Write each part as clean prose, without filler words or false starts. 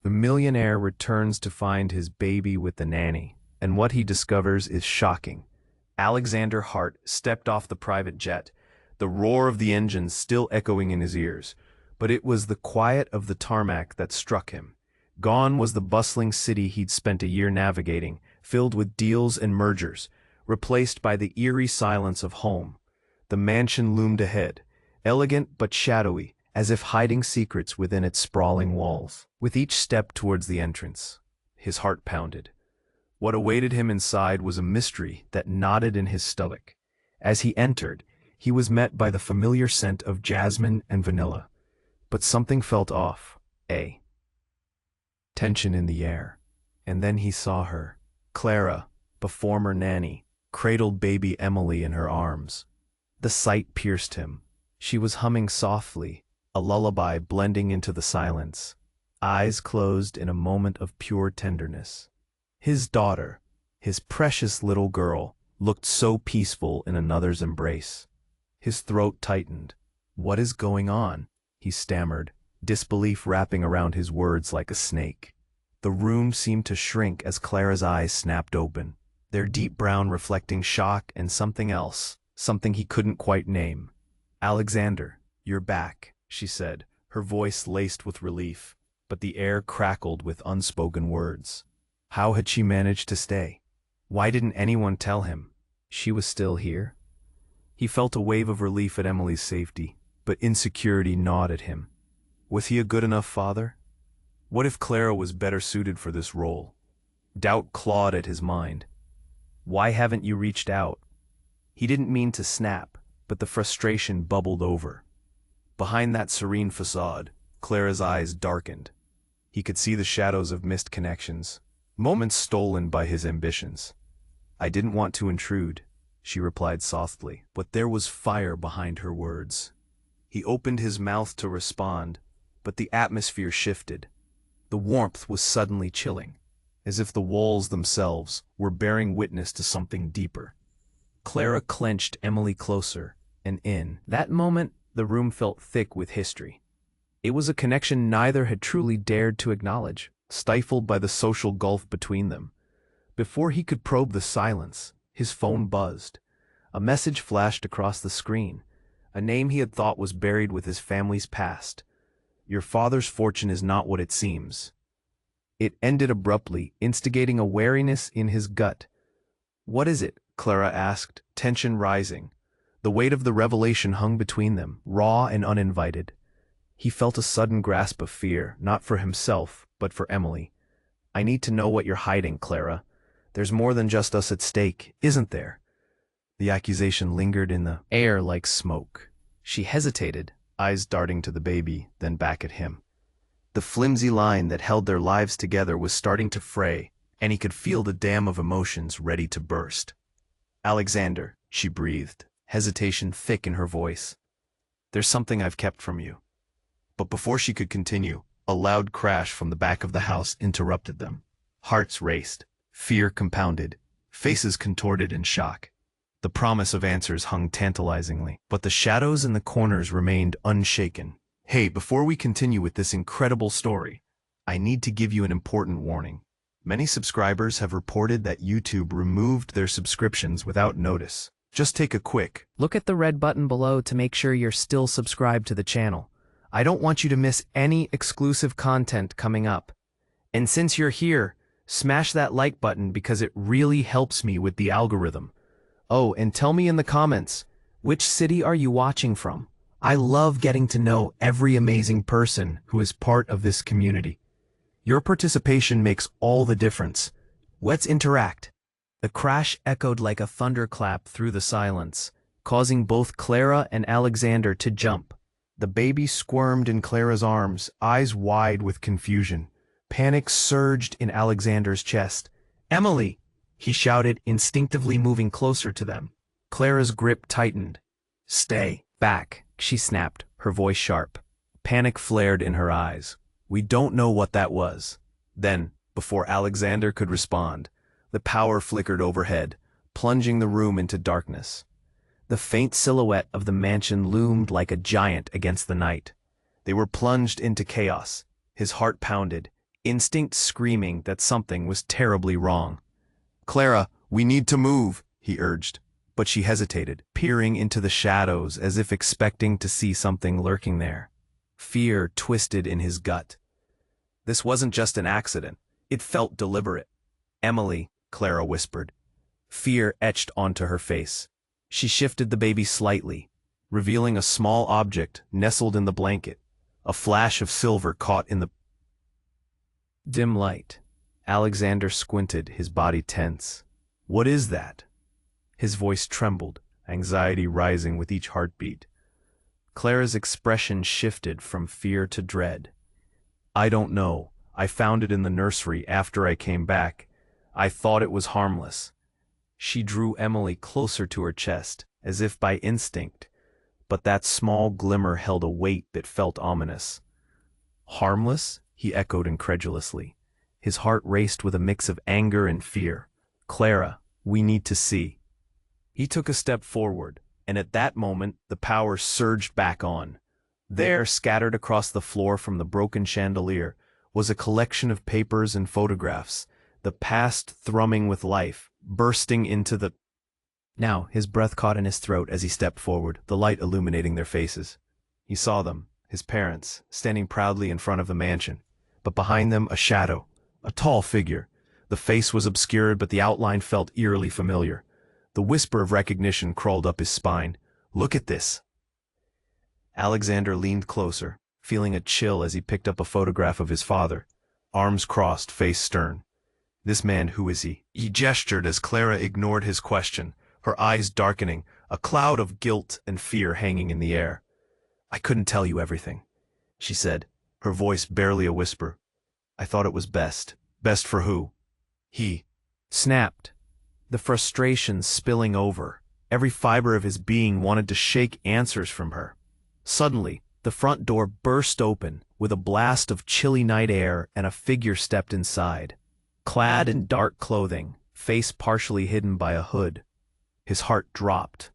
The millionaire returns to find his baby with the nanny, and what he discovers is shocking. Alexander Hart stepped off the private jet, the roar of the engines still echoing in his ears, but it was the quiet of the tarmac that struck him. Gone was the bustling city he'd spent a year navigating, filled with deals and mergers, replaced by the eerie silence of home. The mansion loomed ahead, elegant but shadowy, as if hiding secrets within its sprawling walls. With each step towards the entrance, his heart pounded. What awaited him inside was a mystery that knotted in his stomach. As he entered, he was met by the familiar scent of jasmine and vanilla. But something felt off. Tension in the air. And then he saw her. Clara, the former nanny, cradled baby Emily in her arms. The sight pierced him. She was humming softly, a lullaby blending into the silence, eyes closed in a moment of pure tenderness. His daughter, his precious little girl, looked so peaceful in another's embrace. His throat tightened. "What is going on?" he stammered, disbelief wrapping around his words like a snake. The room seemed to shrink as Clara's eyes snapped open, their deep brown reflecting shock and something else, something he couldn't quite name. "Alexander, you're back," she said, her voice laced with relief, but the air crackled with unspoken words. How had she managed to stay? Why didn't anyone tell him? She was still here? He felt a wave of relief at Emily's safety, but insecurity gnawed at him. Was he a good enough father? What if Clara was better suited for this role? Doubt clawed at his mind. "Why haven't you reached out?" He didn't mean to snap, but the frustration bubbled over. Behind that serene facade, Clara's eyes darkened. He could see the shadows of missed connections, moments stolen by his ambitions. "I didn't want to intrude," she replied softly, but there was fire behind her words. He opened his mouth to respond, but the atmosphere shifted. The warmth was suddenly chilling, as if the walls themselves were bearing witness to something deeper. Clara clenched Emily closer, and in that moment, the room felt thick with history. It was a connection neither had truly dared to acknowledge, stifled by the social gulf between them. Before he could probe the silence, his phone buzzed. A message flashed across the screen, a name he had thought was buried with his family's past. "Your father's fortune is not what it seems." It ended abruptly, instigating a wariness in his gut. "What is it?" Clara asked, tension rising. The weight of the revelation hung between them, raw and uninvited. He felt a sudden grasp of fear, not for himself, but for Emily. "I need to know what you're hiding, Clara. There's more than just us at stake, isn't there?" The accusation lingered in the air like smoke. She hesitated, eyes darting to the baby, then back at him. The flimsy line that held their lives together was starting to fray, and he could feel the dam of emotions ready to burst. "Alexander," she breathed, hesitation thick in her voice. "There's something I've kept from you." But before she could continue, a loud crash from the back of the house interrupted them. Hearts raced, fear compounded, faces contorted in shock. The promise of answers hung tantalizingly, but the shadows in the corners remained unshaken. "Hey, before we continue with this incredible story, I need to give you an important warning. Many subscribers have reported that YouTube removed their subscriptions without notice. Just take a quick look at the red button below to make sure you're still subscribed to the channel. I don't want you to miss any exclusive content coming up. And since you're here, smash that like button because it really helps me with the algorithm. Oh, and tell me in the comments, which city are you watching from? I love getting to know every amazing person who is part of this community. Your participation makes all the difference. Let's interact." The crash echoed like a thunderclap through the silence, causing both Clara and Alexander to jump. The baby squirmed in Clara's arms, eyes wide with confusion. Panic surged in Alexander's chest. "Emily!" he shouted, instinctively moving closer to them. Clara's grip tightened. "Stay back," she snapped, her voice sharp. Panic flared in her eyes. "We don't know what that was." Then, before Alexander could respond, the power flickered overhead, plunging the room into darkness. The faint silhouette of the mansion loomed like a giant against the night. They were plunged into chaos. His heart pounded, instinct screaming that something was terribly wrong. "Clara, we need to move," he urged, but she hesitated, peering into the shadows as if expecting to see something lurking there. Fear twisted in his gut. This wasn't just an accident. It felt deliberate. "Emily," Clara whispered. Fear etched onto her face. She shifted the baby slightly, revealing a small object nestled in the blanket. A flash of silver caught in the dim light. Alexander squinted, his body tense. "What is that?" His voice trembled, anxiety rising with each heartbeat. Clara's expression shifted from fear to dread. "I don't know. I found it in the nursery after I came back. I thought it was harmless." She drew Emily closer to her chest, as if by instinct, but that small glimmer held a weight that felt ominous. "Harmless?" he echoed incredulously. His heart raced with a mix of anger and fear. "Clara, we need to see." He took a step forward, and at that moment the power surged back on. There, scattered across the floor from the broken chandelier, was a collection of papers and photographs, the past thrumming with life, bursting into the... Now, his breath caught in his throat as he stepped forward, the light illuminating their faces. He saw them, his parents, standing proudly in front of the mansion, but behind them a shadow, a tall figure. The face was obscured, but the outline felt eerily familiar. The whisper of recognition crawled up his spine. "Look at this." Alexander leaned closer, feeling a chill as he picked up a photograph of his father, arms crossed, face stern. "This man, who is he?" He gestured as Clara ignored his question, her eyes darkening, a cloud of guilt and fear hanging in the air. "I couldn't tell you everything," she said, her voice barely a whisper. "I thought it was best." "Best for who?" He snapped, the frustration spilling over. Every fiber of his being wanted to shake answers from her. Suddenly, the front door burst open with a blast of chilly night air, and a figure stepped inside. Clad in dark clothing, face partially hidden by a hood. His heart dropped.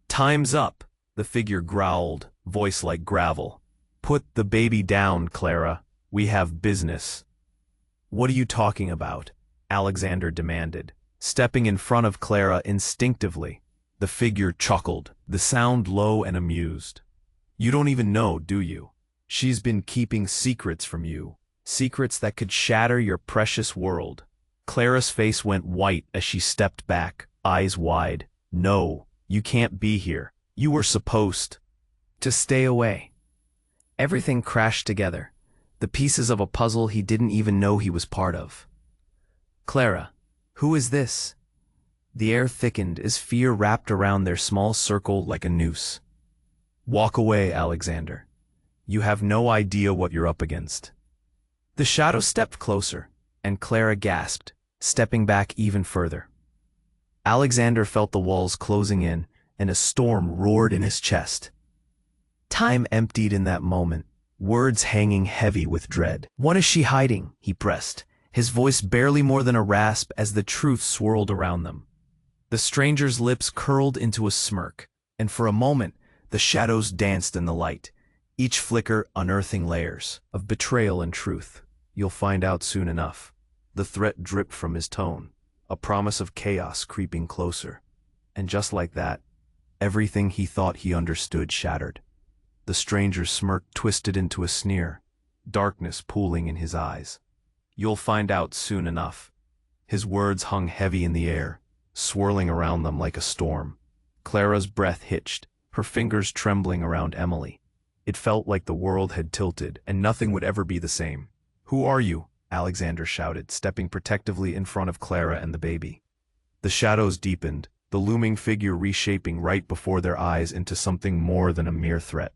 "Time's up," the figure growled, voice like gravel. "Put the baby down, Clara. We have business." "What are you talking about?" Alexander demanded, stepping in front of Clara instinctively. The figure chuckled, the sound low and amused. "You don't even know, do you? She's been keeping secrets from you, secrets that could shatter your precious world." Clara's face went white as she stepped back, eyes wide. "No, you can't be here. You were supposed to stay away." Everything crashed together, the pieces of a puzzle he didn't even know he was part of. "Clara, who is this?" The air thickened as fear wrapped around their small circle like a noose. "Walk away, Alexander. You have no idea what you're up against." The shadow stepped closer, and Clara gasped, stepping back even further. Alexander felt the walls closing in, and a storm roared in his chest. Time emptied in that moment, words hanging heavy with dread. "What is she hiding?" he pressed, his voice barely more than a rasp as the truth swirled around them. The stranger's lips curled into a smirk, and for a moment the shadows danced in the light, each flicker unearthing layers of betrayal and truth. "You'll find out soon enough." The threat dripped from his tone, a promise of chaos creeping closer. And just like that, everything he thought he understood shattered. The stranger's smirk twisted into a sneer, darkness pooling in his eyes. "You'll find out soon enough." His words hung heavy in the air, swirling around them like a storm. Clara's breath hitched, her fingers trembling around Emily. It felt like the world had tilted, and nothing would ever be the same. "Who are you?" Alexander shouted, stepping protectively in front of Clara and the baby. The shadows deepened, the looming figure reshaping right before their eyes into something more than a mere threat.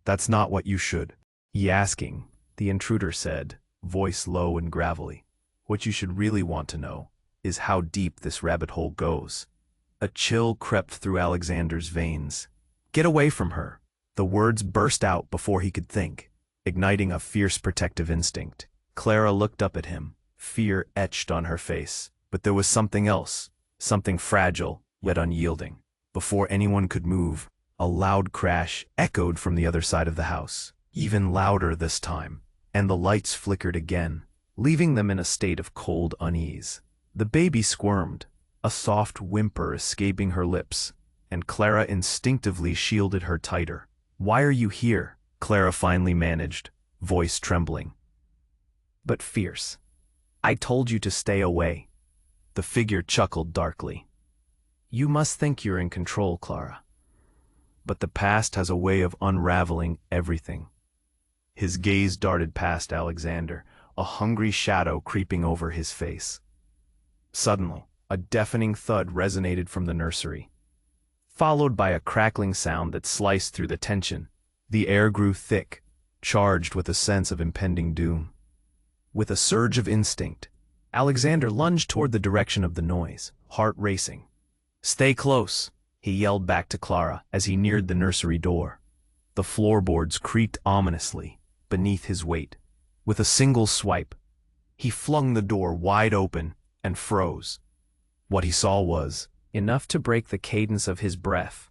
"That's not what you should be asking," the intruder said, voice low and gravelly. "What you should really want to know is how deep this rabbit hole goes." A chill crept through Alexander's veins. "Get away from her." The words burst out before he could think, igniting a fierce protective instinct. Clara looked up at him, fear etched on her face. But there was something else, something fragile, yet unyielding. Before anyone could move, a loud crash echoed from the other side of the house, even louder this time, and the lights flickered again, leaving them in a state of cold unease. The baby squirmed, a soft whimper escaping her lips, and Clara instinctively shielded her tighter. "Why are you here?" Clara finally managed, voice trembling, but fierce. "I told you to stay away." The figure chuckled darkly. "You must think you're in control, Clara. But the past has a way of unraveling everything." His gaze darted past Alexander, a hungry shadow creeping over his face. Suddenly, a deafening thud resonated from the nursery, followed by a crackling sound that sliced through the tension. The air grew thick, charged with a sense of impending doom. With a surge of instinct, Alexander lunged toward the direction of the noise, heart racing. "Stay close," he yelled back to Clara as he neared the nursery door. The floorboards creaked ominously beneath his weight. With a single swipe, he flung the door wide open and froze. What he saw was enough to break the cadence of his breath.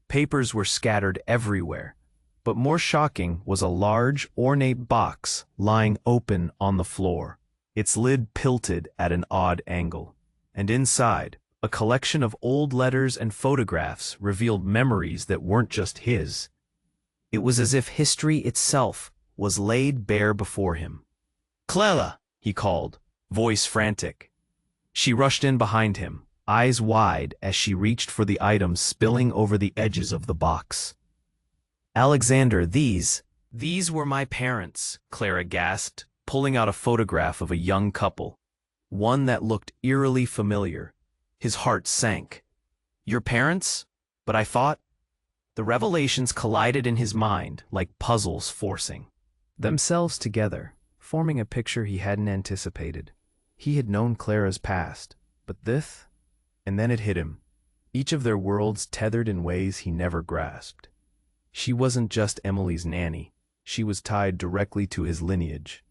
Papers were scattered everywhere, but more shocking was a large, ornate box lying open on the floor, its lid tilted at an odd angle. And inside, a collection of old letters and photographs revealed memories that weren't just his. It was as if history itself was laid bare before him. "Clara!" he called, voice frantic. She rushed in behind him, eyes wide as she reached for the items spilling over the edges of the box. "Alexander, these were my parents," Clara gasped, pulling out a photograph of a young couple, one that looked eerily familiar. His heart sank. "Your parents? But I thought—" The revelations collided in his mind like puzzles forcing themselves together, forming a picture he hadn't anticipated. He had known Clara's past, but this? And then it hit him. Each of their worlds tethered in ways he never grasped. She wasn't just Emily's nanny, she was tied directly to his lineage.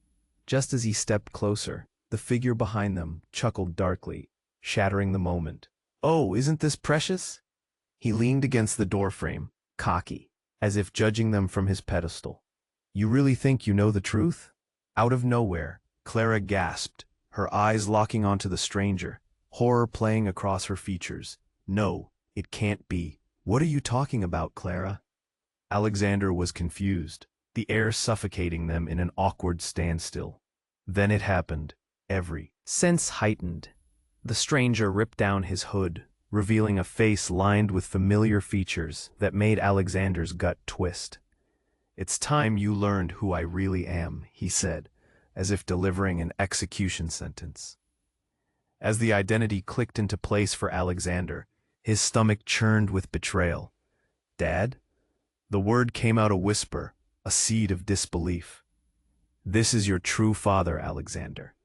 Just as he stepped closer, the figure behind them chuckled darkly, shattering the moment. "Oh, isn't this precious?" He leaned against the doorframe, cocky, as if judging them from his pedestal. "You really think you know the truth?" Out of nowhere, Clara gasped, her eyes locking onto the stranger, horror playing across her features. "No, it can't be. What are you talking about, Clara?" Alexander was confused, the air suffocating them in an awkward standstill. Then it happened. Every sense heightened. The stranger ripped down his hood, revealing a face lined with familiar features that made Alexander's gut twist. "It's time you learned who I really am," he said, as if delivering an execution sentence. As the identity clicked into place for Alexander, his stomach churned with betrayal. "Dad?" The word came out a whisper, a seed of disbelief. "This is your true father, Alexander."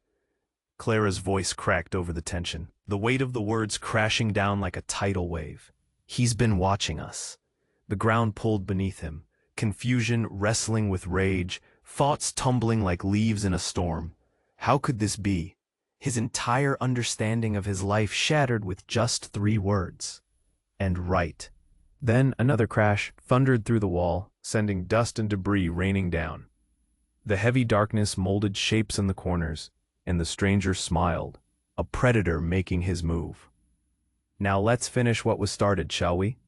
Clara's voice cracked over the tension, the weight of the words crashing down like a tidal wave. "He's been watching us." The ground pulled beneath him, confusion wrestling with rage, thoughts tumbling like leaves in a storm. How could this be? His entire understanding of his life shattered with just 3 words. And right. Then another crash thundered through the wall, sending dust and debris raining down. The heavy darkness molded shapes in the corners, and the stranger smiled, a predator making his move. "Now let's finish what was started, shall we?"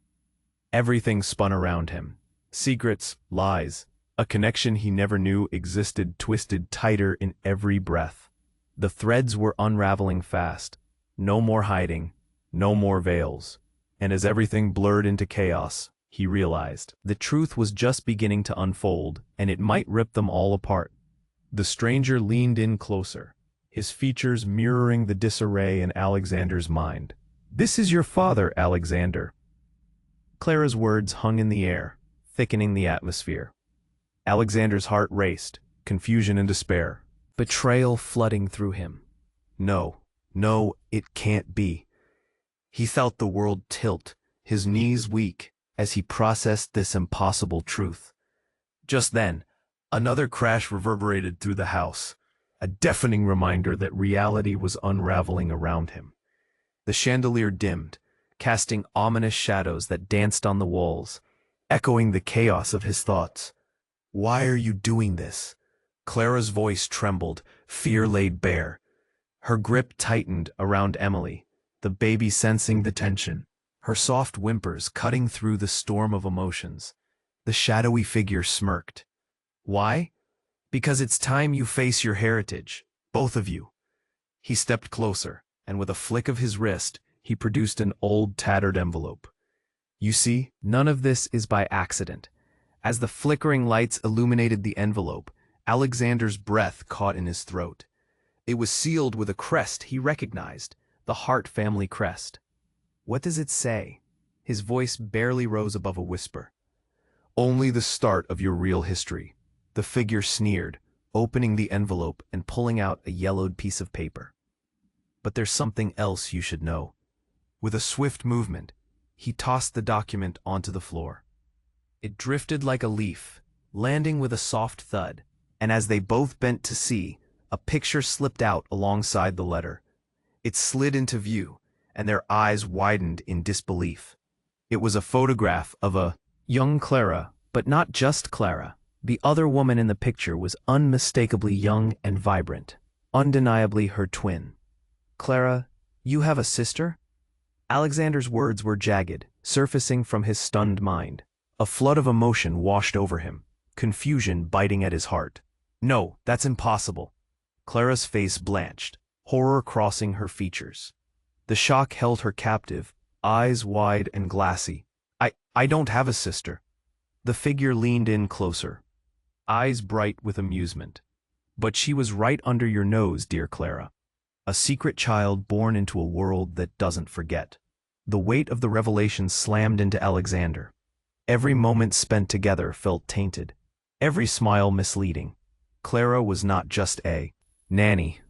Everything spun around him. Secrets, lies, a connection he never knew existed twisted tighter in every breath. The threads were unraveling fast. No more hiding, no more veils. And as everything blurred into chaos, he realized the truth was just beginning to unfold, and it might rip them all apart. The stranger leaned in closer, his features mirroring the disarray in Alexander's mind. "This is your father, Alexander." Clara's words hung in the air, thickening the atmosphere. Alexander's heart raced, confusion and despair, betrayal flooding through him. No, no, it can't be. He felt the world tilt, his knees weak, as he processed this impossible truth. Just then, another crash reverberated through the house, a deafening reminder that reality was unraveling around him. The chandelier dimmed, casting ominous shadows that danced on the walls, echoing the chaos of his thoughts. "Why are you doing this?" Clara's voice trembled, fear laid bare. Her grip tightened around Emily, the baby sensing the tension, her soft whimpers cutting through the storm of emotions. The shadowy figure smirked. Why? Because it's time you face your heritage, both of you. He stepped closer, and with a flick of his wrist, he produced an old tattered envelope. You see, none of this is by accident. As the flickering lights illuminated the envelope, Alexander's breath caught in his throat. It was sealed with a crest he recognized, the Hart family crest. What does it say? His voice barely rose above a whisper. Only the start of your real history. The figure sneered, opening the envelope and pulling out a yellowed piece of paper. But there's something else you should know. With a swift movement, he tossed the document onto the floor. It drifted like a leaf, landing with a soft thud, and as they both bent to see, a picture slipped out alongside the letter. It slid into view, and their eyes widened in disbelief. It was a photograph of a young Clara, but not just Clara. The other woman in the picture was unmistakably young and vibrant, undeniably her twin. Clara, you have a sister? Alexander's words were jagged, surfacing from his stunned mind. A flood of emotion washed over him, confusion biting at his heart. No, that's impossible. Clara's face blanched, horror crossing her features. The shock held her captive, eyes wide and glassy. I don't have a sister. The figure leaned in closer, eyes bright with amusement. But she was right under your nose, dear Clara. A secret child born into a world that doesn't forget. The weight of the revelation slammed into Alexander. Every moment spent together felt tainted, every smile misleading. Clara was not just a nanny.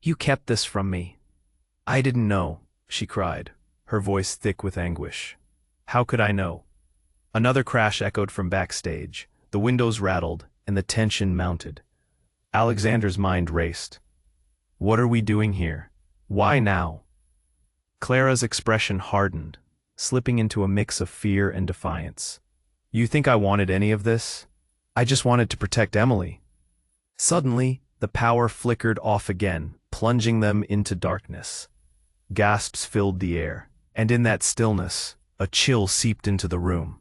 You kept this from me. I didn't know, she cried, her voice thick with anguish. How could I know? Another crash echoed from backstage. The windows rattled, and the tension mounted. Alexander's mind raced. What are we doing here? Why now? Clara's expression hardened, slipping into a mix of fear and defiance. You think I wanted any of this? I just wanted to protect Emily. Suddenly, the power flickered off again, plunging them into darkness. Gasps filled the air, and in that stillness, a chill seeped into the room.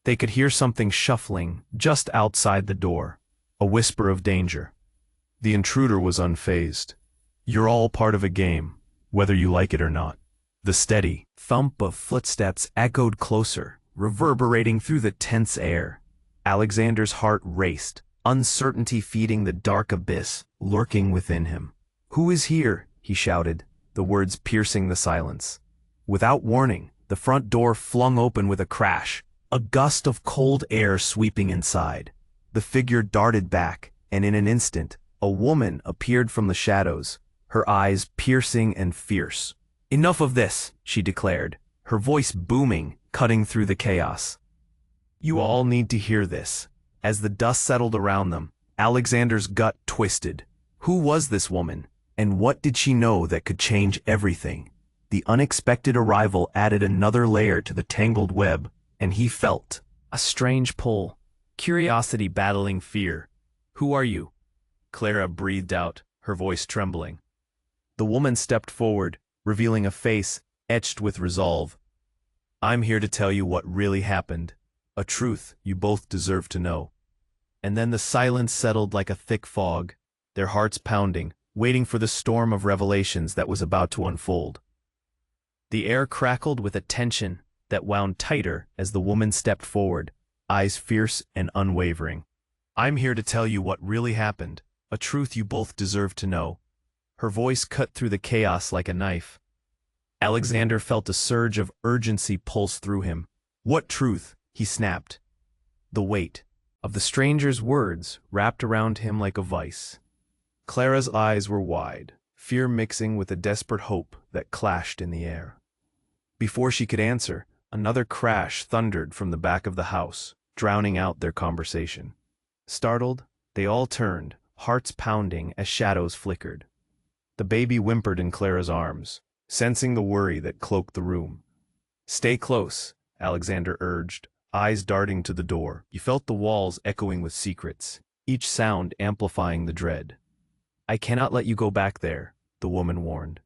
They could hear something shuffling just outside the door, a whisper of danger. The intruder was unfazed. You're all part of a game, whether you like it or not. The steady thump of footsteps echoed closer, reverberating through the tense air. Alexander's heart raced, uncertainty feeding the dark abyss lurking within him. Who is here? He shouted, the words piercing the silence. Without warning, the front door flung open with a crash, a gust of cold air sweeping inside. The figure darted back, and in an instant, a woman appeared from the shadows, her eyes piercing and fierce. Enough of this, she declared, her voice booming, cutting through the chaos. You all need to hear this. As the dust settled around them, Alexander's gut twisted. Who was this woman, and what did she know that could change everything? The unexpected arrival added another layer to the tangled web, and he felt a strange pull, curiosity battling fear. Who are you? Clara breathed out, her voice trembling. The woman stepped forward, revealing a face etched with resolve. I'm here to tell you what really happened, a truth you both deserve to know. And then the silence settled like a thick fog, their hearts pounding, waiting for the storm of revelations that was about to unfold. The air crackled with a tension that wound tighter as the woman stepped forward, eyes fierce and unwavering. I'm here to tell you what really happened, a truth you both deserve to know. Her voice cut through the chaos like a knife. Alexander felt a surge of urgency pulse through him. What truth? He snapped. The weight of the stranger's words wrapped around him like a vice. Clara's eyes were wide, fear mixing with a desperate hope that clashed in the air. Before she could answer, another crash thundered from the back of the house, drowning out their conversation. Startled, they all turned, hearts pounding as shadows flickered. The baby whimpered in Clara's arms, sensing the worry that cloaked the room. Stay close, Alexander urged, eyes darting to the door. He felt the walls echoing with secrets. each sound amplifying the dread. "I cannot let you go back there," the woman warned.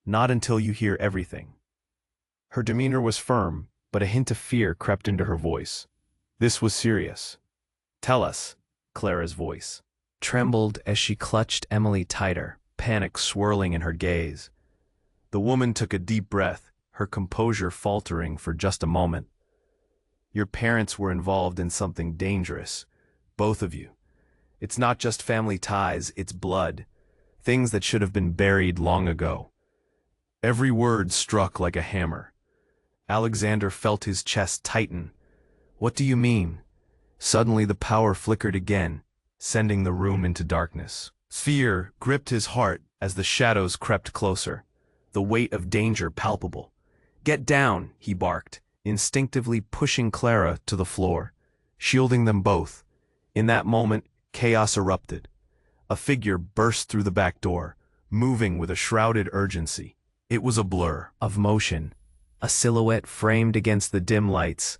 "Not until you hear everything." Her demeanor was firm, but a hint of fear crept into her voice. This was serious. "Tell us," Clara's voice trembled as she clutched Emily tighter, panic swirling in her gaze. The woman took a deep breath, her composure faltering for just a moment. "Your parents were involved in something dangerous. Both of you. It's not just family ties, it's blood. Things that should have been buried long ago." Every word struck like a hammer. Alexander felt his chest tighten. "What do you mean?" Suddenly the power flickered again, sending the room into darkness. Fear gripped his heart as the shadows crept closer, the weight of danger palpable. "Get down," he barked, instinctively pushing Clara to the floor, shielding them both. In that moment, chaos erupted. A figure burst through the back door, moving with a shrouded urgency. It was a blur of motion, a silhouette framed against the dim lights.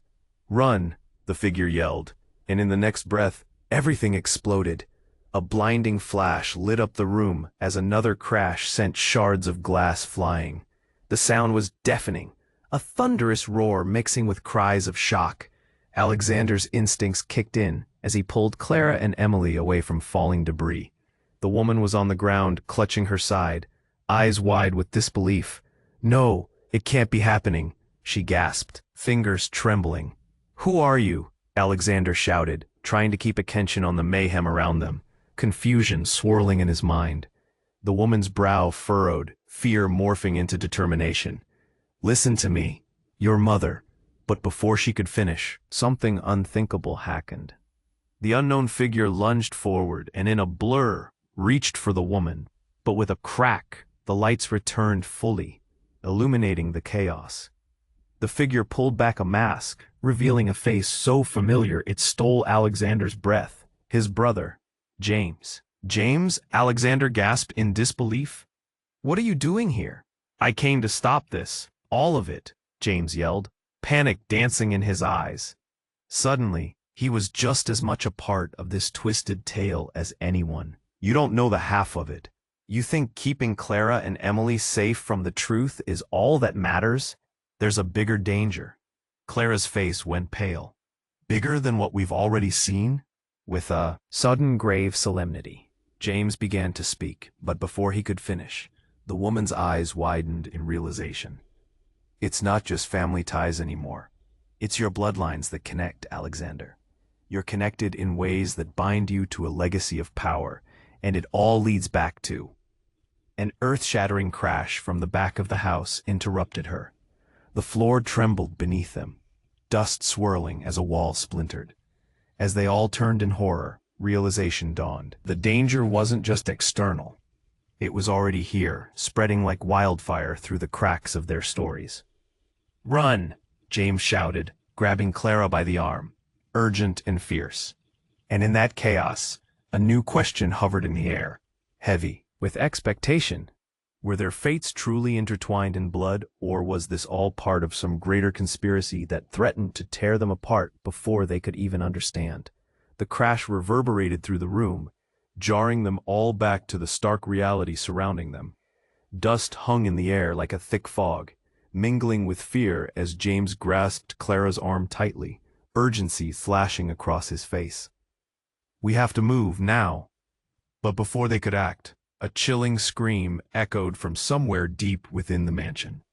"Run!" the figure yelled, and in the next breath, everything exploded. A blinding flash lit up the room as another crash sent shards of glass flying. The sound was deafening, a thunderous roar mixing with cries of shock. Alexander's instincts kicked in as he pulled Clara and Emily away from falling debris. The woman was on the ground, clutching her side, eyes wide with disbelief. "No, it can't be happening," she gasped, fingers trembling. "Who are you?" Alexander shouted, trying to keep attention on the mayhem around them, confusion swirling in his mind. The woman's brow furrowed, fear morphing into determination. "Listen to me. Your mother." But before she could finish, something unthinkable happened. The unknown figure lunged forward and in a blur reached for the woman, but with a crack, the lights returned fully, illuminating the chaos. The figure pulled back a mask, revealing a face so familiar it stole Alexander's breath. His brother, James. "James?" Alexander gasped in disbelief. "What are you doing here?" "I came to stop this. All of it," James yelled, panic dancing in his eyes. Suddenly, he was just as much a part of this twisted tale as anyone. "You don't know the half of it. You think keeping Clara and Emily safe from the truth is all that matters? There's a bigger danger." Clara's face went pale. "Bigger than what we've already seen?" With a sudden grave solemnity, James began to speak, but before he could finish, the woman's eyes widened in realization. "It's not just family ties anymore. It's your bloodlines that connect, Alexander. You're connected in ways that bind you to a legacy of power, and it all leads back to—" An earth-shattering crash from the back of the house interrupted her. The floor trembled beneath them, dust swirling as a wall splintered. As they all turned in horror, realization dawned. The danger wasn't just external. It was already here, spreading like wildfire through the cracks of their stories. "Run!" James shouted, grabbing Clara by the arm, urgent and fierce. And in that chaos, a new question hovered in the air, heavy with expectation. Were their fates truly intertwined in blood, or was this all part of some greater conspiracy that threatened to tear them apart before they could even understand? The crash reverberated through the room, jarring them all back to the stark reality surrounding them. Dust hung in the air like a thick fog, mingling with fear as James grasped Clara's arm tightly, urgency flashing across his face. "We have to move, now." But before they could act, a chilling scream echoed from somewhere deep within the mansion.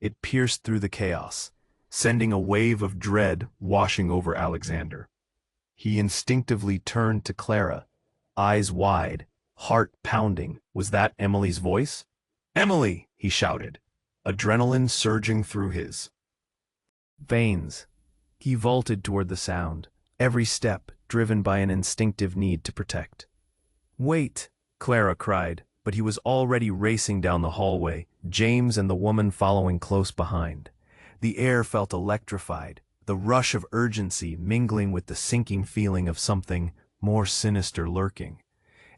It pierced through the chaos, sending a wave of dread washing over Alexander. He instinctively turned to Clara, eyes wide, heart pounding. Was that Emily's voice? "Emily!" he shouted, adrenaline surging through his veins. He vaulted toward the sound, every step driven by an instinctive need to protect. "Wait!" Clara cried, but he was already racing down the hallway, James and the woman following close behind. The air felt electrified, the rush of urgency mingling with the sinking feeling of something more sinister lurking.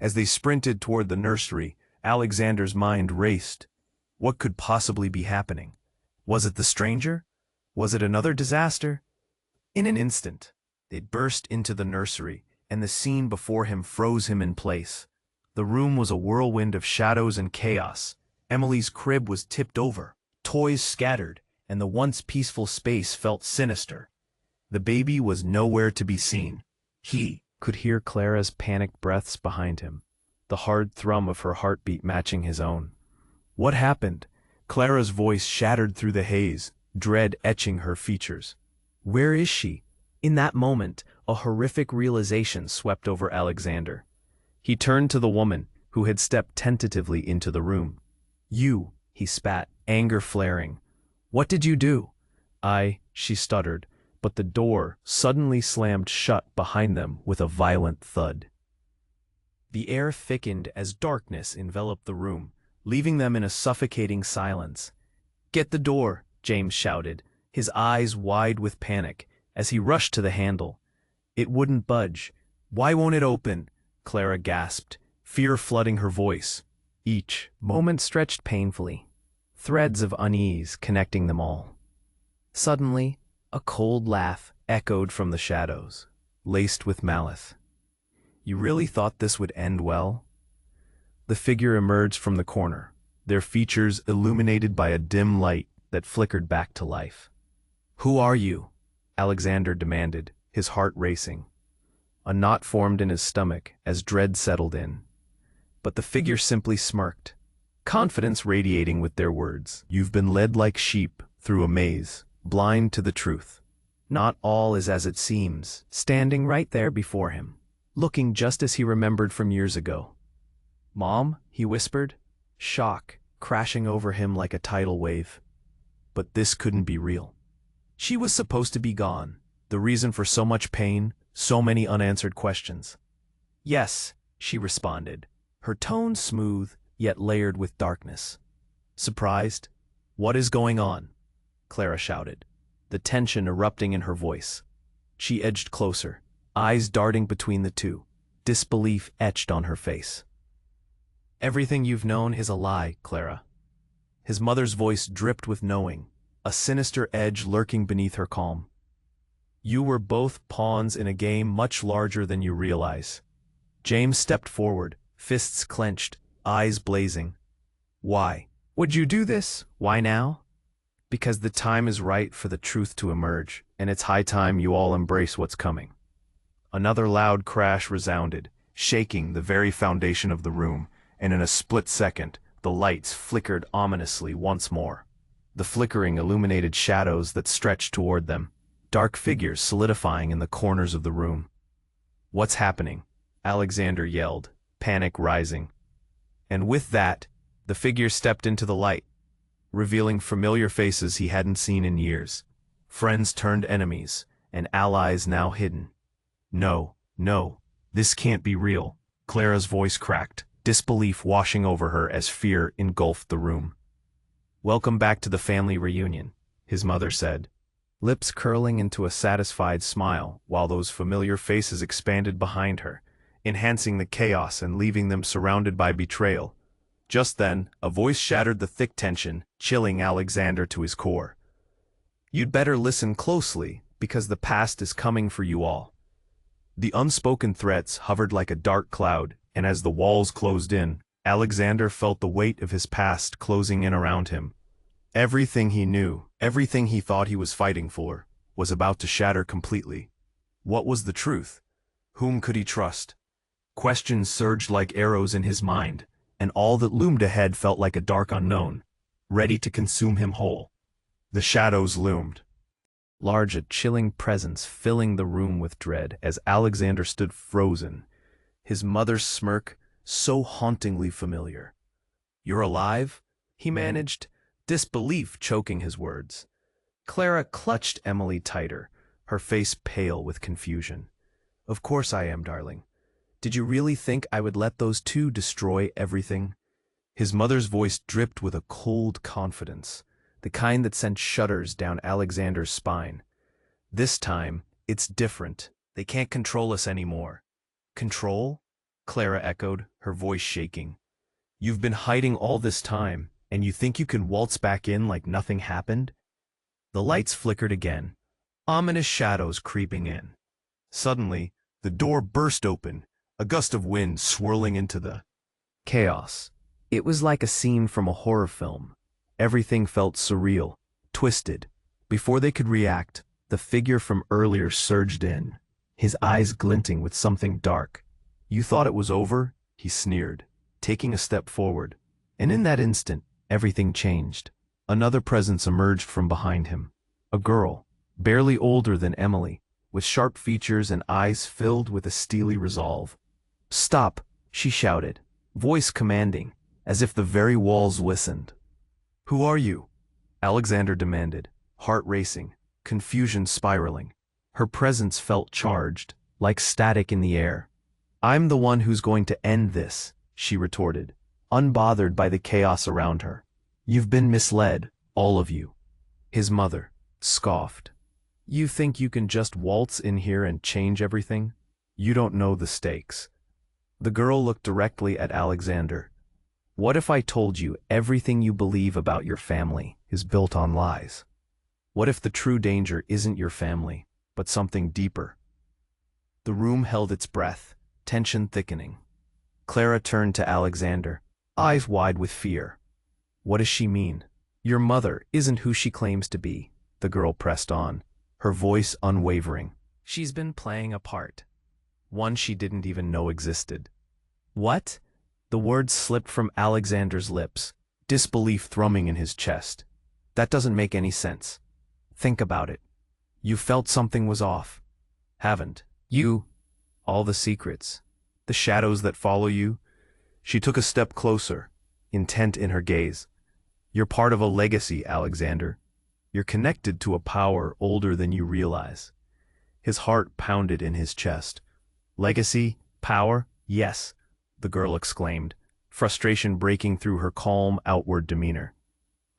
As they sprinted toward the nursery, Alexander's mind raced. What could possibly be happening? Was it the stranger? Was it another disaster? In an instant, they burst into the nursery, and the scene before him froze him in place. The room was a whirlwind of shadows and chaos. Emily's crib was tipped over, toys scattered, and the once peaceful space felt sinister. The baby was nowhere to be seen. He could hear Clara's panicked breaths behind him, the hard thrum of her heartbeat matching his own. What happened? Clara's voice shattered through the haze, dread etching her features. Where is she? In that moment, a horrific realization swept over Alexander. He turned to the woman, who had stepped tentatively into the room. You, he spat, anger flaring. What did you do? She stuttered, but the door suddenly slammed shut behind them with a violent thud. The air thickened as darkness enveloped the room, leaving them in a suffocating silence. Get the door, James shouted, his eyes wide with panic, as he rushed to the handle. It wouldn't budge. Why won't it open? Clara gasped, fear flooding her voice. Each moment stretched painfully, threads of unease connecting them all. Suddenly, a cold laugh echoed from the shadows, laced with malice. You really thought this would end well? The figure emerged from the corner, their features illuminated by a dim light that flickered back to life. Who are you? Alexander demanded, his heart racing. A knot formed in his stomach as dread settled in. But the figure simply smirked, confidence radiating with their words. You've been led like sheep through a maze, blind to the truth. Not all is as it seems, standing right there before him, looking just as he remembered from years ago. Mom, he whispered, shock crashing over him like a tidal wave. But this couldn't be real. She was supposed to be gone, the reason for so much pain, so many unanswered questions. Yes, she responded, her tone smooth, yet layered with darkness. Surprised? What is going on? Clara shouted, the tension erupting in her voice. She edged closer, eyes darting between the two, disbelief etched on her face. Everything you've known is a lie, Clara. His mother's voice dripped with knowing, a sinister edge lurking beneath her calm. You were both pawns in a game much larger than you realize. James stepped forward, fists clenched, eyes blazing. Why? Would you do this? Why now? Because the time is right for the truth to emerge, and it's high time you all embrace what's coming. Another loud crash resounded, shaking the very foundation of the room, and in a split second, the lights flickered ominously once more. The flickering illuminated shadows that stretched toward them, dark figures solidifying in the corners of the room. What's happening? Alexander yelled, panic rising. And with that, the figure stepped into the light, revealing familiar faces he hadn't seen in years. Friends turned enemies, and allies now hidden. No, this can't be real. Clara's voice cracked, disbelief washing over her as fear engulfed the room. Welcome back to the family reunion, his mother said, lips curling into a satisfied smile while those familiar faces expanded behind her, enhancing the chaos and leaving them surrounded by betrayal. Just then, a voice shattered the thick tension, chilling Alexander to his core. You'd better listen closely, because the past is coming for you all. The unspoken threats hovered like a dark cloud, and as the walls closed in, Alexander felt the weight of his past closing in around him. Everything he knew, everything he thought he was fighting for, was about to shatter completely. What was the truth? Whom could he trust? Questions surged like arrows in his mind, and all that loomed ahead felt like a dark unknown, ready to consume him whole. The shadows loomed, large, a chilling presence filling the room with dread as Alexander stood frozen, his mother's smirk so hauntingly familiar. You're alive? He managed, disbelief choking his words. Clara clutched Emily tighter, her face pale with confusion. Of course I am, darling. Did you really think I would let those two destroy everything? His mother's voice dripped with a cold confidence, the kind that sent shudders down Alexander's spine. This time, it's different. They can't control us anymore. Control? Clara echoed, her voice shaking. You've been hiding all this time, and you think you can waltz back in like nothing happened? The lights flickered again, ominous shadows creeping in. Suddenly, The door burst open, a gust of wind swirling into the chaos. It was like a scene from a horror film. Everything felt surreal, twisted. Before they could react, the figure from earlier surged in, his eyes glinting with something dark. "You thought it was over?" he sneered, taking a step forward. And in that instant, everything changed. Another presence emerged from behind him. A girl, barely older than Emily, with sharp features and eyes filled with a steely resolve. "Stop," she shouted, voice commanding, as if the very walls listened. "Who are you?" Alexander demanded, heart racing, confusion spiraling. Her presence felt charged, like static in the air. "I'm the one who's going to end this," she retorted, unbothered by the chaos around her. "You've been misled, all of you." His mother scoffed. "You think you can just waltz in here and change everything? You don't know the stakes." The girl looked directly at Alexander. "What if I told you everything you believe about your family is built on lies? What if the true danger isn't your family, but something deeper?" The room held its breath, tension thickening. Clara turned to Alexander, eyes wide with fear. "What does she mean?" "Your mother isn't who she claims to be," the girl pressed on, her voice unwavering. "She's been playing a part. One she didn't even know existed." "What?" The words slipped from Alexander's lips, disbelief thrumming in his chest. "That doesn't make any sense. Think about it. You felt something was off. Haven't you? All the secrets, the shadows that follow you." She took a step closer, intent in her gaze. "You're part of a legacy, Alexander. You're connected to a power older than you realize." His heart pounded in his chest. "Legacy? Power? Yes," the girl exclaimed, frustration breaking through her calm outward demeanor.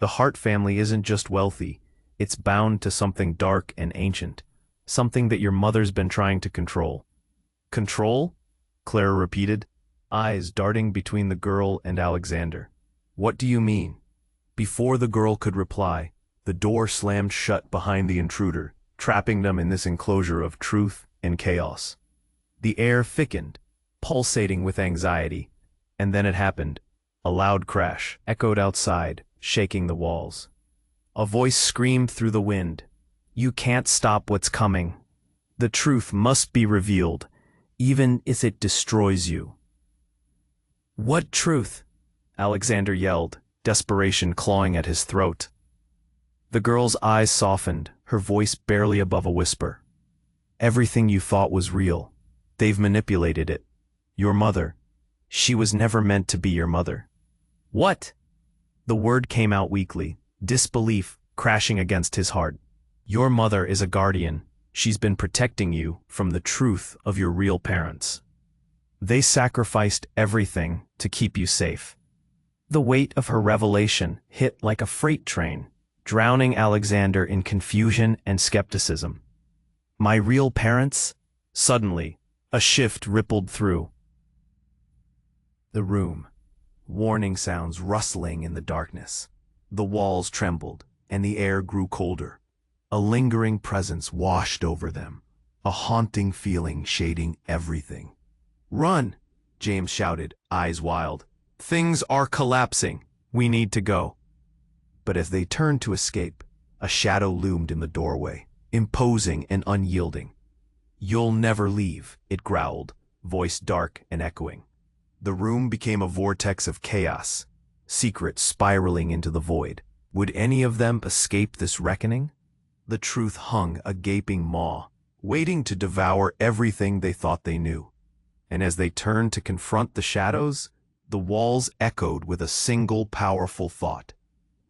"The Hart family isn't just wealthy, it's bound to something dark and ancient, something that your mother's been trying to control." "Control?" Clara repeated, eyes darting between the girl and Alexander. "What do you mean?" Before the girl could reply, the door slammed shut behind the intruder, trapping them in this enclosure of truth and chaos. The air thickened, pulsating with anxiety, and then it happened. A loud crash echoed outside, shaking the walls. A voice screamed through the wind. "You can't stop what's coming. The truth must be revealed, even if it destroys you." "What truth?" Alexander yelled, desperation clawing at his throat. The girl's eyes softened, her voice barely above a whisper. "Everything you thought was real. They've manipulated it. Your mother. She was never meant to be your mother." "What?" The word came out weakly, disbelief crashing against his heart. "Your mother is a guardian. She's been protecting you from the truth of your real parents. They sacrificed everything to keep you safe." The weight of her revelation hit like a freight train, drowning Alexander in confusion and skepticism. "My real parents?" Suddenly, a shift rippled through the room. Warning sounds rustling in the darkness. The walls trembled, and the air grew colder. A lingering presence washed over them, a haunting feeling shading everything. "Run!" James shouted, eyes wild. "Things are collapsing. We need to go." But as they turned to escape, a shadow loomed in the doorway, imposing and unyielding. "You'll never leave," it growled, voice dark and echoing. The room became a vortex of chaos, secrets spiraling into the void. Would any of them escape this reckoning? The truth hung a gaping maw, waiting to devour everything they thought they knew. And as they turned to confront the shadows, the walls echoed with a single powerful thought.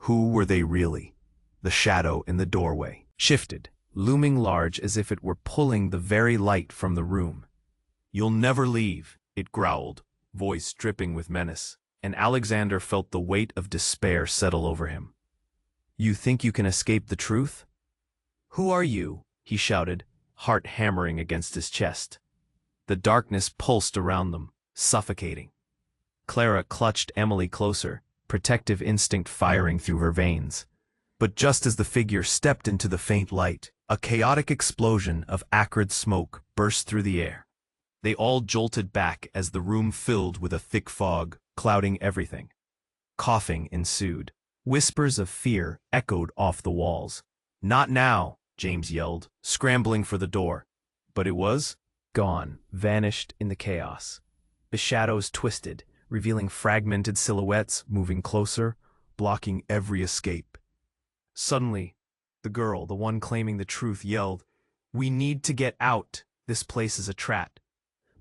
Who were they really? The shadow in the doorway shifted, looming large as if it were pulling the very light from the room. "You'll never leave," it growled, voice dripping with menace, and Alexander felt the weight of despair settle over him. "You think you can escape the truth?" "Who are you?" he shouted, heart hammering against his chest. The darkness pulsed around them, suffocating. Clara clutched Emily closer, protective instinct firing through her veins. But just as the figure stepped into the faint light, a chaotic explosion of acrid smoke burst through the air. They all jolted back as the room filled with a thick fog, clouding everything. Coughing ensued. Whispers of fear echoed off the walls. "Not now," James yelled, scrambling for the door. But it was gone, vanished in the chaos. The shadows twisted, revealing fragmented silhouettes moving closer, blocking every escape. Suddenly, the girl, the one claiming the truth, yelled, "We need to get out. This place is a trap."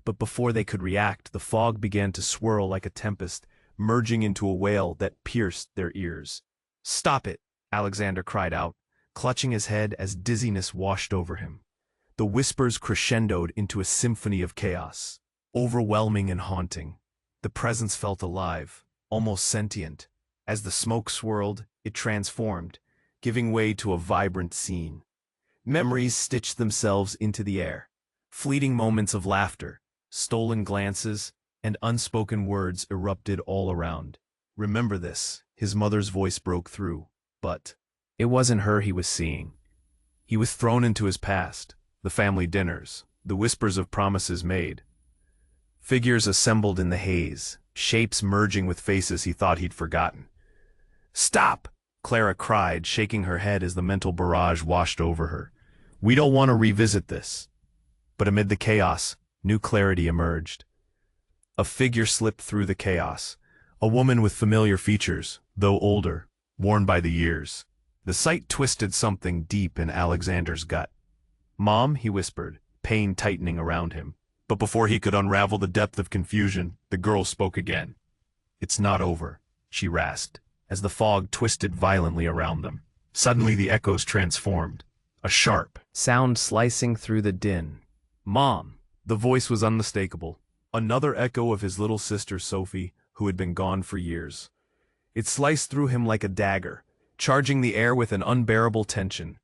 But before they could react, the fog began to swirl like a tempest, merging into a wail that pierced their ears. "Stop it!" Alexander cried out, clutching his head as dizziness washed over him. The whispers crescendoed into a symphony of chaos, overwhelming and haunting. The presence felt alive, almost sentient. As the smoke swirled, it transformed, giving way to a vibrant scene. Memories stitched themselves into the air. Fleeting moments of laughter, stolen glances, and unspoken words erupted all around. "Remember this," his mother's voice broke through. But it wasn't her he was seeing. He was thrown into his past, the family dinners, the whispers of promises made. Figures assembled in the haze, shapes merging with faces he thought he'd forgotten. "Stop!" Clara cried, shaking her head as the mental barrage washed over her. "We don't want to revisit this." But amid the chaos, new clarity emerged. A figure slipped through the chaos, a woman with familiar features, though older, worn by the years. The sight twisted something deep in Alexander's gut. "Mom," he whispered, pain tightening around him. But before he could unravel the depth of confusion, the girl spoke again. "It's not over," she rasped, as the fog twisted violently around them. Suddenly the echoes transformed, a sharp sound slicing through the din. "Mom!" The voice was unmistakable. Another echo of his little sister Sophie, who had been gone for years. It sliced through him like a dagger, charging the air with an unbearable tension.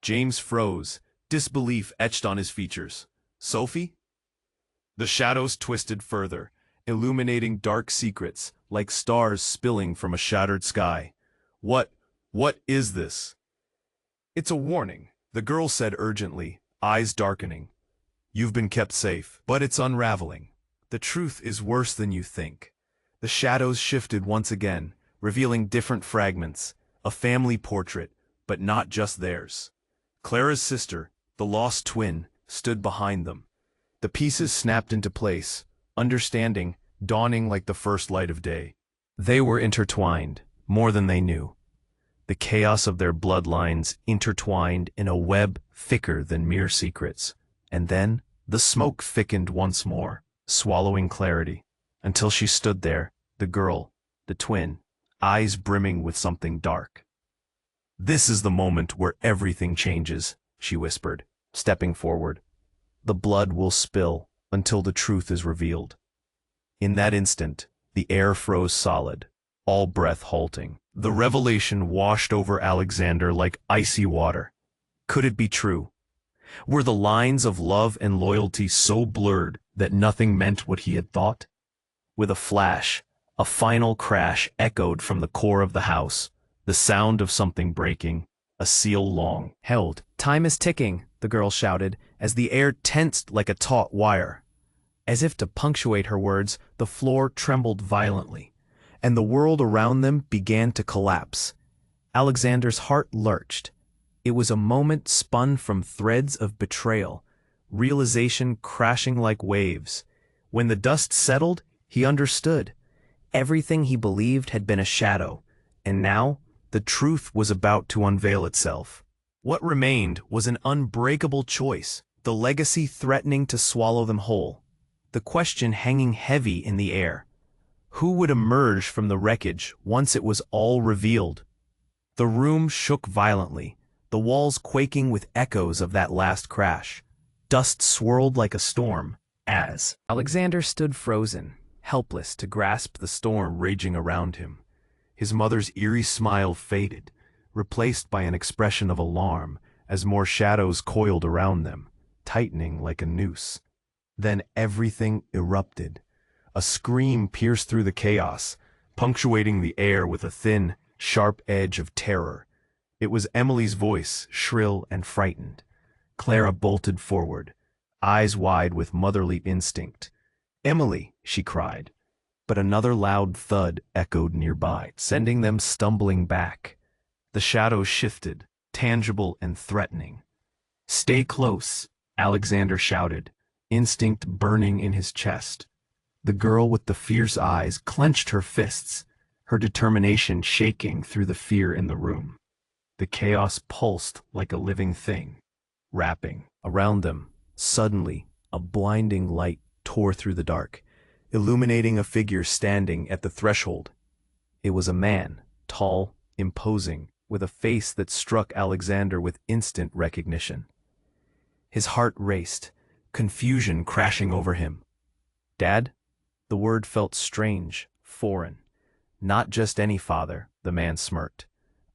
James froze, disbelief etched on his features. "Sophie?" The shadows twisted further, illuminating dark secrets, like stars spilling from a shattered sky. What is this?" "It's a warning," the girl said urgently, eyes darkening. "You've been kept safe, but it's unraveling. The truth is worse than you think." The shadows shifted once again, revealing different fragments, a family portrait, but not just theirs. Clara's sister, the lost twin, stood behind them. The pieces snapped into place, understanding dawning like the first light of day. They were intertwined, more than they knew. The chaos of their bloodlines intertwined in a web thicker than mere secrets. And then the smoke thickened once more, swallowing clarity, until she stood there, the girl, the twin, eyes brimming with something dark. "This is the moment where everything changes," she whispered, stepping forward. "The blood will spill until the truth is revealed." In that instant, the air froze solid, all breath halting. The revelation washed over Alexander like icy water. Could it be true? Were the lines of love and loyalty so blurred that nothing meant what he had thought? With a flash, a final crash echoed from the core of the house, the sound of something breaking, a seal long held. "Time is ticking," the girl shouted, as the air tensed like a taut wire. As if to punctuate her words, the floor trembled violently, and the world around them began to collapse. Alexander's heart lurched. It was a moment spun from threads of betrayal, realization crashing like waves. When the dust settled, he understood. Everything he believed had been a shadow, and now the truth was about to unveil itself. What remained was an unbreakable choice, the legacy threatening to swallow them whole. The question hanging heavy in the air. Who would emerge from the wreckage once it was all revealed? The room shook violently, the walls quaking with echoes of that last crash. Dust swirled like a storm, as Alexander stood frozen, helpless to grasp the storm raging around him. His mother's eerie smile faded, replaced by an expression of alarm as more shadows coiled around them, tightening like a noose. Then everything erupted. A scream pierced through the chaos, punctuating the air with a thin, sharp edge of terror. It was Emily's voice, shrill and frightened. Clara bolted forward, eyes wide with motherly instinct. "Emily!" she cried. But another loud thud echoed nearby, sending them stumbling back. The shadows shifted, tangible and threatening. "Stay close," Alexander shouted, instinct burning in his chest. The girl with the fierce eyes clenched her fists, her determination shaking through the fear in the room. The chaos pulsed like a living thing, wrapping around them. Suddenly, a blinding light tore through the dark, illuminating a figure standing at the threshold. It was a man, tall, imposing, with a face that struck Alexander with instant recognition. His heart raced, confusion crashing over him. "Dad?" The word felt strange, foreign. "Not just any father," the man smirked.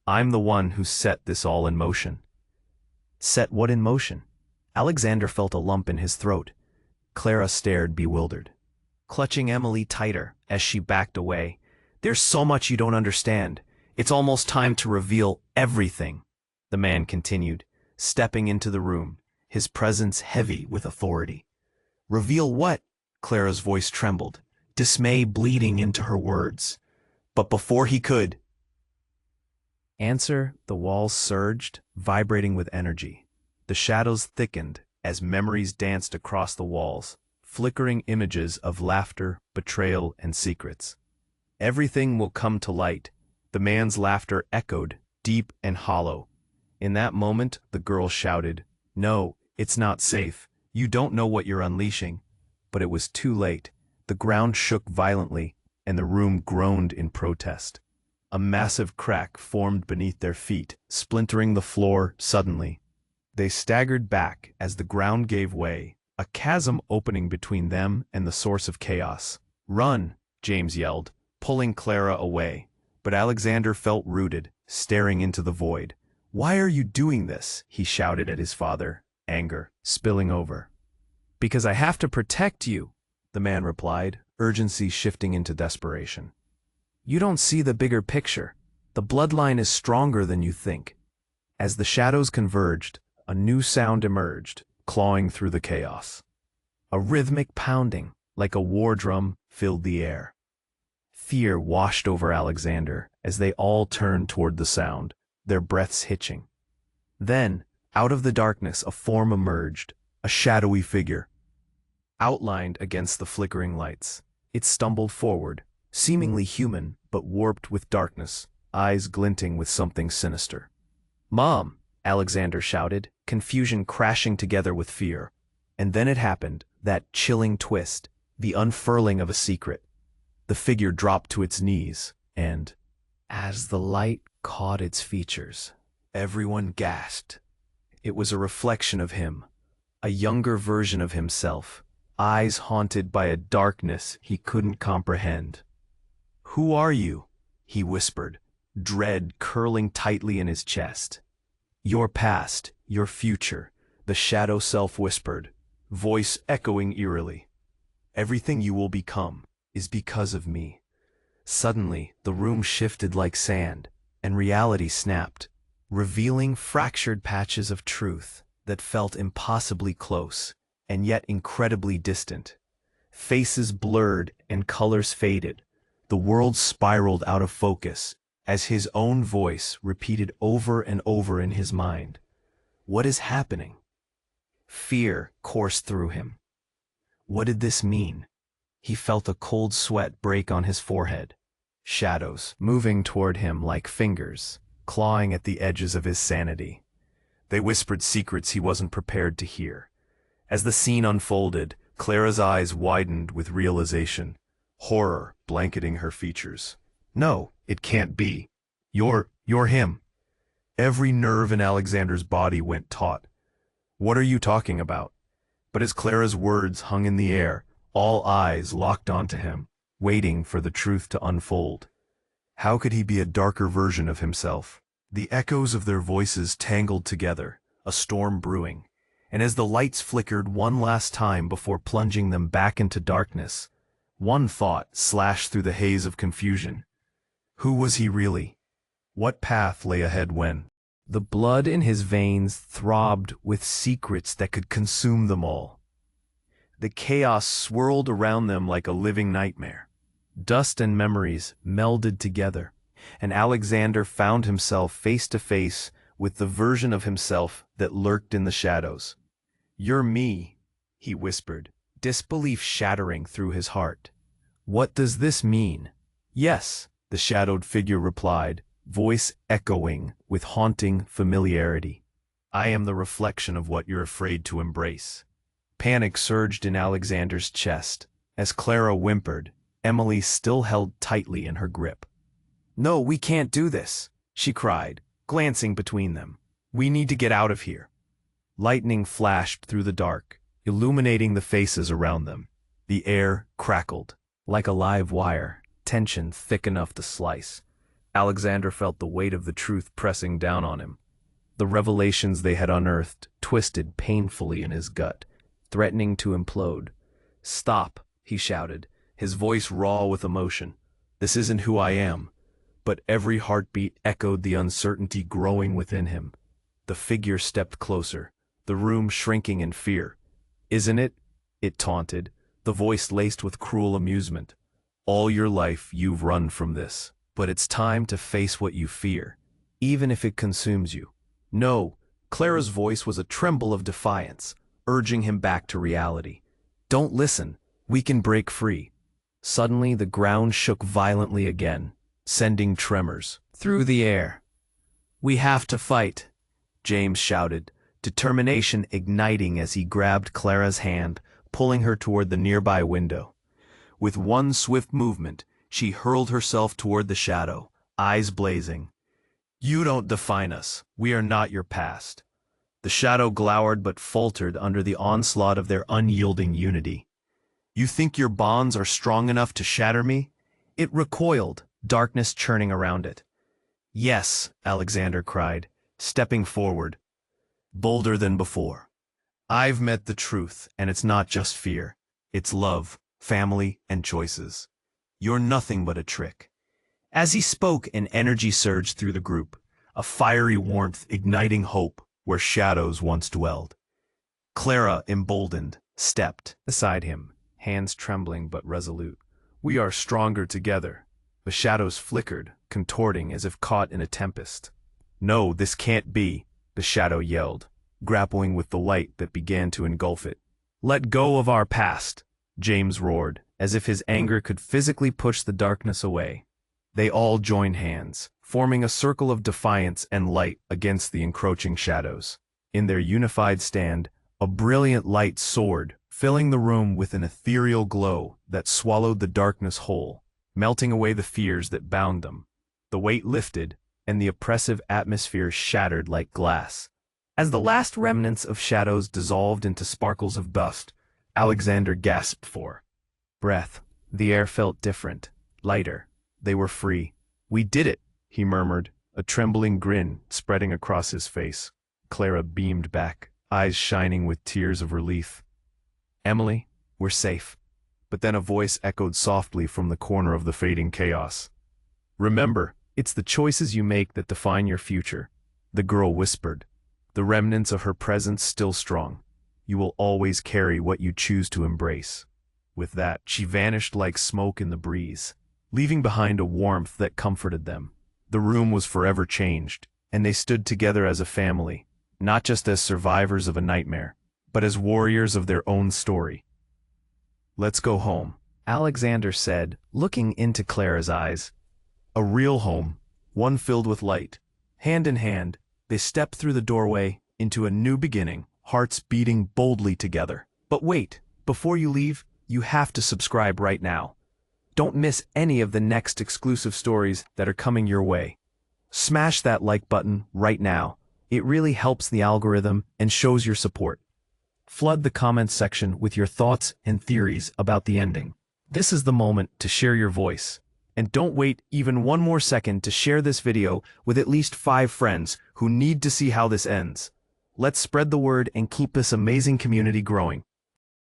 "I'm the one who set this all in motion." Set what in motion? Alexander felt a lump in his throat. Clara stared bewildered, clutching Emily tighter as she backed away. "There's so much you don't understand. It's almost time to reveal everything," the man continued, stepping into the room, his presence heavy with authority. "Reveal what?" Clara's voice trembled, dismay bleeding into her words. But before he could answer, the walls surged, vibrating with energy. The shadows thickened as memories danced across the walls, flickering images of laughter, betrayal, and secrets. "Everything will come to light." The man's laughter echoed, deep and hollow. In that moment, the girl shouted, "No, it's not safe. You don't know what you're unleashing." But it was too late. The ground shook violently, and the room groaned in protest. A massive crack formed beneath their feet, splintering the floor suddenly. They staggered back as the ground gave way, a chasm opening between them and the source of chaos. "Run!" James yelled, pulling Clara away. But Alexander felt rooted, staring into the void. "Why are you doing this?" he shouted at his father, anger spilling over. "Because I have to protect you," the man replied, urgency shifting into desperation. "You don't see the bigger picture. The bloodline is stronger than you think." As the shadows converged, a new sound emerged, clawing through the chaos. A rhythmic pounding, like a war drum, filled the air. Fear washed over Alexander as they all turned toward the sound, their breaths hitching. Then, out of the darkness, a form emerged, a shadowy figure, outlined against the flickering lights. It stumbled forward, seemingly human but warped with darkness, eyes glinting with something sinister. "Mom!" Alexander shouted, confusion crashing together with fear. And then it happened, that chilling twist, the unfurling of a secret. The figure dropped to its knees, and, as the light caught its features, everyone gasped. It was a reflection of him, a younger version of himself, eyes haunted by a darkness he couldn't comprehend. "Who are you?" he whispered, dread curling tightly in his chest. "Your past, your future," the shadow self whispered, voice echoing eerily. "Everything you will become is because of me." Suddenly, the room shifted like sand, and reality snapped, revealing fractured patches of truth that felt impossibly close, and yet incredibly distant. Faces blurred and colors faded. The world spiraled out of focus, as his own voice repeated over and over in his mind. "What is happening?" Fear coursed through him. What did this mean? He felt a cold sweat break on his forehead. Shadows moving toward him like fingers, clawing at the edges of his sanity. They whispered secrets he wasn't prepared to hear. As the scene unfolded, Clara's eyes widened with realization, horror blanketing her features. "No, it can't be. You're him." Every nerve in Alexander's body went taut. "What are you talking about?" But as Clara's words hung in the air, all eyes locked onto him, waiting for the truth to unfold. How could he be a darker version of himself? The echoes of their voices tangled together, a storm brewing, and as the lights flickered one last time before plunging them back into darkness, one thought slashed through the haze of confusion. Who was he really? What path lay ahead when? The blood in his veins throbbed with secrets that could consume them all. The chaos swirled around them like a living nightmare. Dust and memories melded together, and Alexander found himself face to face with the version of himself that lurked in the shadows. "You're me," he whispered, disbelief shattering through his heart. "What does this mean?" "Yes," the shadowed figure replied, voice echoing with haunting familiarity. "I am the reflection of what you're afraid to embrace." Panic surged in Alexander's chest. As Clara whimpered, Emily still held tightly in her grip. "No, we can't do this," she cried, glancing between them. "We need to get out of here." Lightning flashed through the dark, illuminating the faces around them. The air crackled. Like a live wire, tension thick enough to slice. Alexander felt the weight of the truth pressing down on him. The revelations they had unearthed twisted painfully in his gut, threatening to implode. "Stop," he shouted, his voice raw with emotion. "This isn't who I am." But every heartbeat echoed the uncertainty growing within him. The figure stepped closer, the room shrinking in fear. "Isn't it?" it taunted, the voice laced with cruel amusement. "All your life you've run from this, but it's time to face what you fear, even if it consumes you." "No," Clara's voice was a tremble of defiance, urging him back to reality. "Don't listen. We can break free." Suddenly the ground shook violently again, sending tremors through the air. "We have to fight," James shouted, determination igniting as he grabbed Clara's hand, pulling her toward the nearby window. With one swift movement, she hurled herself toward the shadow, eyes blazing. "You don't define us. We are not your past." The shadow glowered but faltered under the onslaught of their unyielding unity. "You think your bonds are strong enough to shatter me?" It recoiled, darkness churning around it. "Yes," Alexander cried, stepping forward, bolder than before. "I've met the truth, and it's not just fear. It's love, family, and choices. You're nothing but a trick." As he spoke, an energy surged through the group, a fiery warmth igniting hope where shadows once dwelled. Clara, emboldened, stepped beside him, hands trembling but resolute. "We are stronger together." The shadows flickered, contorting as if caught in a tempest. "No, this can't be," the shadow yelled, grappling with the light that began to engulf it. "Let go of our past," James roared, as if his anger could physically push the darkness away. They all joined hands, forming a circle of defiance and light against the encroaching shadows. In their unified stand, a brilliant light soared, filling the room with an ethereal glow that swallowed the darkness whole, melting away the fears that bound them. The weight lifted, and the oppressive atmosphere shattered like glass. As the last remnants of shadows dissolved into sparkles of dust, Alexander gasped for breath. The air felt different, lighter. They were free. "We did it," he murmured, a trembling grin spreading across his face. Clara beamed back, eyes shining with tears of relief. "Emily, we're safe." But then a voice echoed softly from the corner of the fading chaos. "Remember, it's the choices you make that define your future," the girl whispered, the remnants of her presence still strong. "You will always carry what you choose to embrace." With that, she vanished like smoke in the breeze, leaving behind a warmth that comforted them. The room was forever changed, and they stood together as a family, not just as survivors of a nightmare, but as warriors of their own story. "Let's go home," Alexander said, looking into Clara's eyes. "A real home, one filled with light." Hand in hand, they stepped through the doorway into a new beginning, hearts beating boldly together. But wait, before you leave, you have to subscribe right now. Don't miss any of the next exclusive stories that are coming your way. Smash that like button right now. It really helps the algorithm and shows your support. Flood the comments section with your thoughts and theories about the ending. This is the moment to share your voice. And don't wait even one more second to share this video with at least 5 friends who need to see how this ends. Let's spread the word and keep this amazing community growing.